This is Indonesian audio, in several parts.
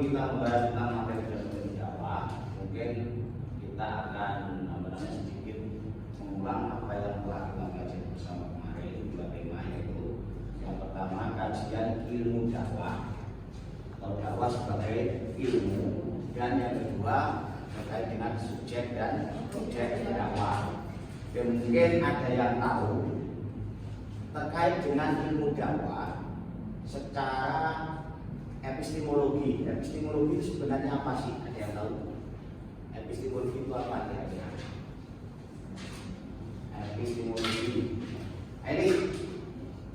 kita membahas tentang materi filsafat dakwah, mungkin kita akan sedikit mengulang apa yang telah kita kaji bersama kemarin. Dua tema, yaitu yang pertama kajian ilmu dakwah atau dakwah sebagai ilmu, dan yang kedua terkait dengan subjek dan objek dakwah. Dan mungkin ada yang tahu terkait dengan ilmu dakwah secara epistemologi. Epistemologi itu sebenarnya apa sih? Ada yang tahu? Epistemologi itu apa kira-kira? Epistemologi. Ini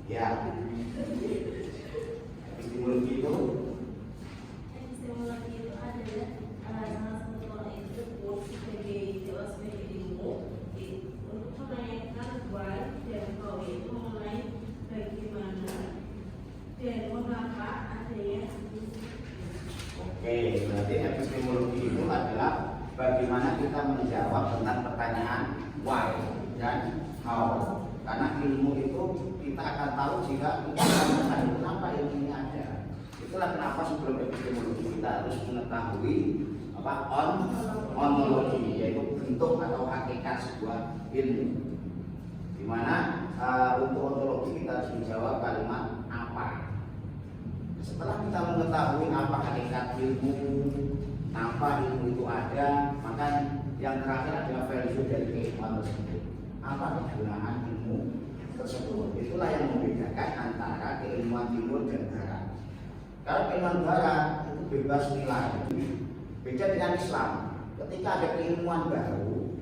ya. Epistemologi itu adalah salah satu orang yang disebut sebagai ilmu untuk menanyakan buat dan kau itu mengenai bagaimana dan mengapa adanya. Oke, berarti epistemologi itu adalah bagaimana kita menjawab tentang pertanyaan why dan how. Karena ilmu itu kita akan tahu jika kita mengetahui kenapa ilmu ini ada. Itulah kenapa sebelum epistemologi kita harus mengetahui apa ontologi, yaitu bentuk atau hakikat sebuah ilmu. Dimana untuk ontologi kita harus menjawab kalimat apa. Setelah kita mengetahui apa hakikat ilmu, kenapa ilmu itu ada, maka yang terakhir adalah value dari keilmuan tersebut. Apa kegunaan ilmu tersebut? Itulah yang membedakan antara keilmuan timur dan barat. Kalau keilmuan barat itu bebas nilai, beda dengan Islam. Ketika ada keilmuan baru,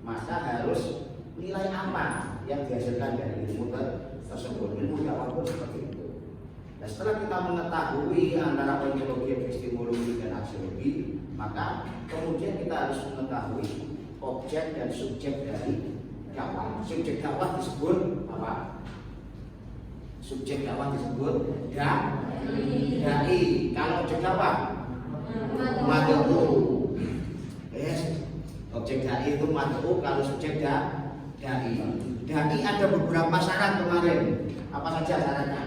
maka harus nilai apa yang dihasilkan dari ilmu tersebut. Ilmu dakwah pun seperti itu. Nah, setelah kita mengetahui antara ontologi, epistemologi, dan aksiologi, maka kemudian kita harus mengetahui objek dan subjek dari dakwah. Subjek dakwah disebut apa? Subjek dakwah disebut dai. Kalau objek dakwah mad'u. Yes. Objek dai itu mad'u, kalau subjek dai. Dai ada beberapa syarat kemarin. Apa saja syaratnya?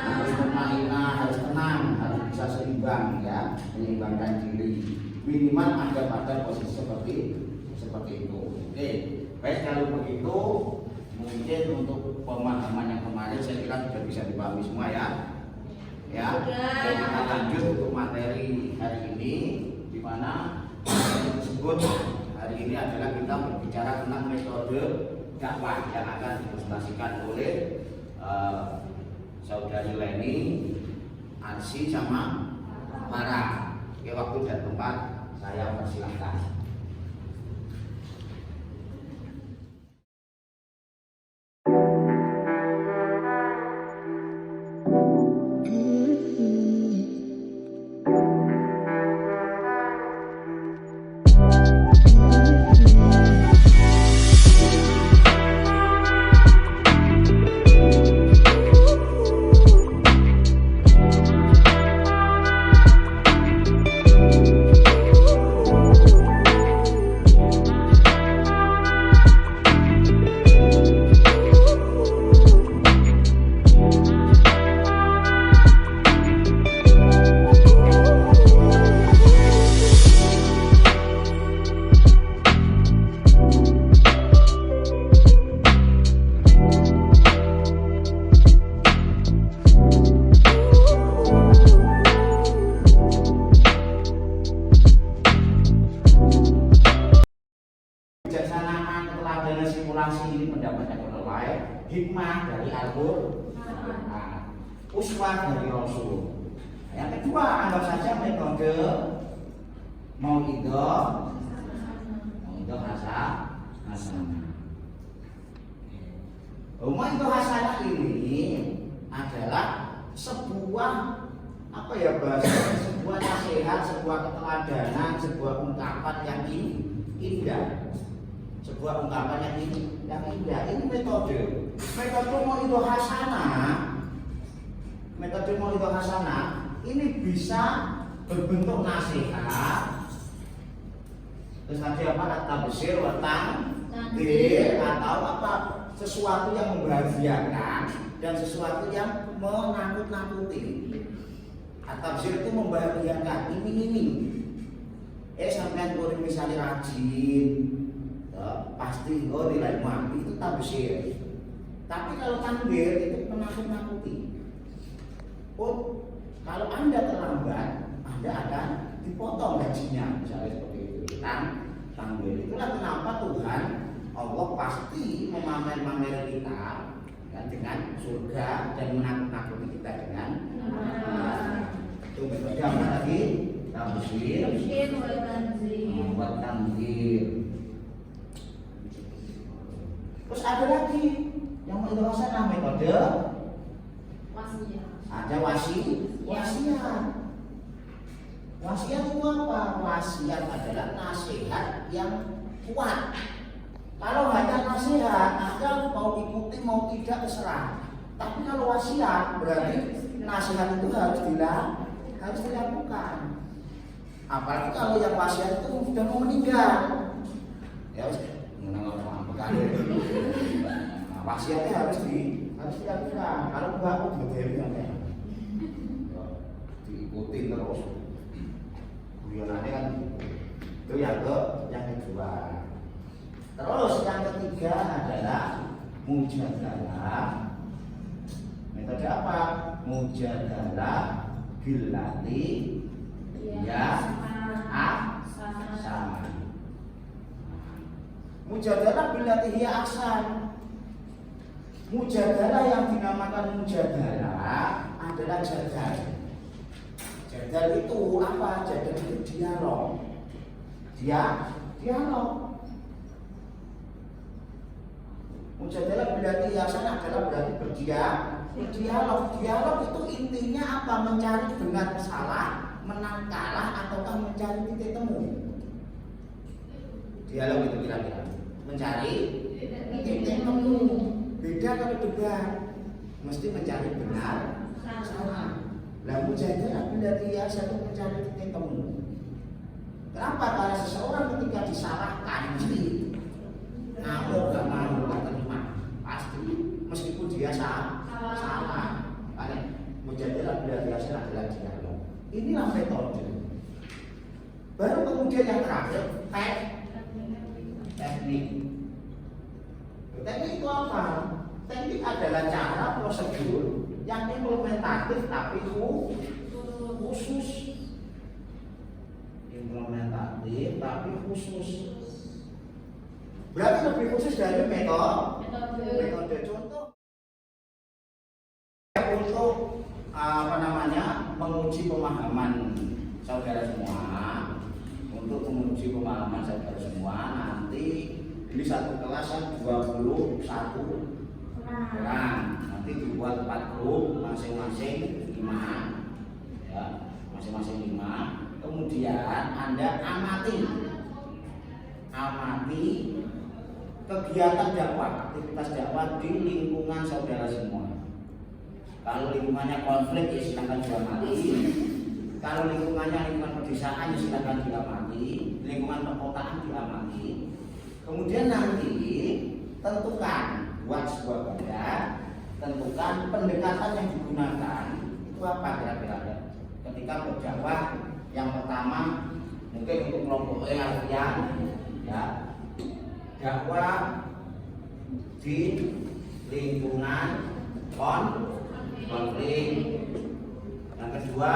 Harus bermainah, harus tenang, harus bisa seimbang, ya, menyeimbangkan diri. Minimal ada pada posisi seperti itu. Oke, baik, kalau begitu mungkin untuk pemahaman yang kemarin saya kira sudah bisa dipahami semua, ya. Ya, dan kita lanjut untuk materi hari ini, di mana materi tersebut hari ini adalah kita berbicara tentang metode dakwah yang akan dipresentasikan oleh saudari Leni, Arsi, sama Farah. Oke, waktu dan tempat saya persilahkan. Hikmah dari Al-Quran, uswah dari Rasul. Yang kedua, anggap saja metode mauidhah hasanah. Mauidhah hasanah ini adalah sebuah sebuah nasihat, sebuah keteladanan, sebuah ungkapan yang indah. Sebuah ungkapan yang indah. Ini metode mauidhah hasanah ini bisa berbentuk nasihat, terus tadi apa, tabsyir wa tandzir, atau apa, sesuatu yang membahagiakan dan sesuatu yang menakut-nakuti. At-tabzir itu membahagiakan, iming-iming. Sampean kuwi misalnya rajin, ya, pasti nilai mati itu tabzir. Tapi kalau tanbir itu menakut-nakuti. Oh, kalau Anda terlambat, Anda akan dipotong gajinya, misalnya seperti itu. Tanbir itulah kenapa Tuhan Allah pasti memamer-mamer kita ya, dengan surga dan menakut-nakuti kita dengan itu metode apa lagi? Tabzir membuat tanzir. Terus ada lagi yang melaksanakan metode ada wasiat. Wasiat itu apa? Wasiat adalah nasihat yang kuat. Kalau hanya nasihat, Anda mau ikuti mau tidak terserah. Tapi kalau wasiat berarti nasihat itu harus dilakukan. Apalagi kalau yang wasiat itu sudah mau meninggal. Ya wis wasiatnya harus dilakukan. Kalau enggak aku berbeda diikuti terus. Guyonannya kan itu yang kedua. Terus yang ketiga adalah mujadalah. Metode apa? Mujadalah billati ya sama. Mujadalah billati ya ahsan. Mujadalah yang dinamakan mujadalah adalah jadal. Jadal itu apa? Jadal itu dialog. Dialog. Mujadalah berarti yasan adalah berarti berdialog. Dialog itu intinya apa? Mencari benar salah, menang kalah, ataukah mencari titik temu. Dialog itu kira-kira mencari titik temu. Beda kalau debat, mesti mencari benar salah. Lah mujadalah berarti yasan itu mencari titik temu. Kenapa? Karena seseorang ketika disalahkan mesti ngamuk, gak mau, gak terima, pasti meskipun dia salah. Karena mujadalah berarti hasil adalah dialog. Inilah metode. Baru kemudian yang terakhir teknik. Teknik itu apa? Teknik adalah cara prosedur yang implementatif tapi khusus. Implementatif tapi khusus. Berarti lebih khusus dari metode. Contoh untuk menguji pemahaman saudara semua. Untuk menguji pemahaman saudara semua nanti ini satu kelas 21 orang. Nanti dibuat 4 grup masing-masing 5 ya, masing-masing 5. Kemudian Anda amati kegiatan dakwah, aktivitas dakwah di lingkungan saudara semua. Kalau lingkungannya konflik ya silakan diamati. Kalau lingkungannya lingkungan pedesaan ya silakan diamati. Lingkungan perkotaan diamati. Kemudian nanti tentukan, buat sebuah badan, tentukan pendekatan yang digunakan itu apa kira-kira. Ketika berdakwah yang pertama mungkin untuk kelompok yang ya dakwah di lingkungan konflik. Yang kedua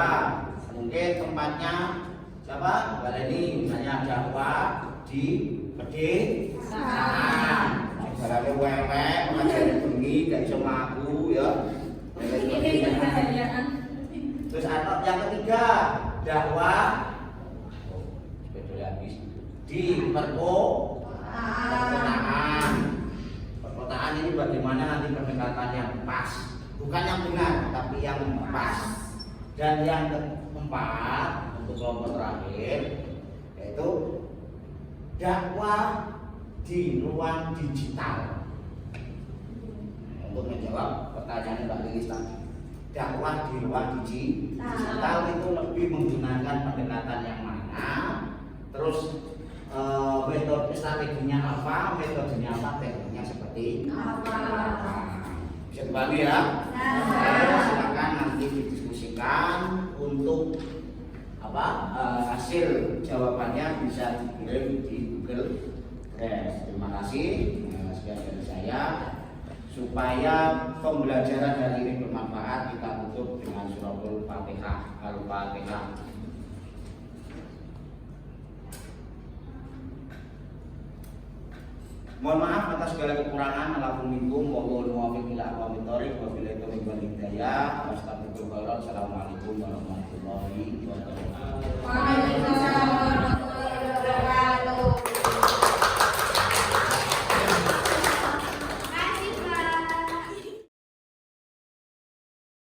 mungkin tempatnya siapa? Baleni misalnya dakwah di pedesaan. Misalnya wewek mengajarin bengi gak bisa mlaku ya. Terus atau yang ketiga dakwah di perkotaan ini bagaimana nanti pendekatan yang pas, bukan yang benar tapi yang pas. Dan yang keempat untuk kelompok terakhir yaitu dakwah di ruang digital. Untuk menjawab pertanyaan Mbak Lilis tadi, dakwah di ruang digital itu lebih menggunakan pendekatan yang mana, terus metode strateginya apa, metodenya apa, tekniknya seperti Apa? Bisa dibantu ya? Nah. Silakan nanti didiskusikan untuk apa hasil jawabannya bisa dikirim di Google Drive. Terima kasih. Sekian dari saya. Supaya pembelajaran hari ini bermanfaat, kita tutup dengan suratul Fatihah. Al-Fatihah. Mohon maaf atas segala kekurangan. Alhamdulillah.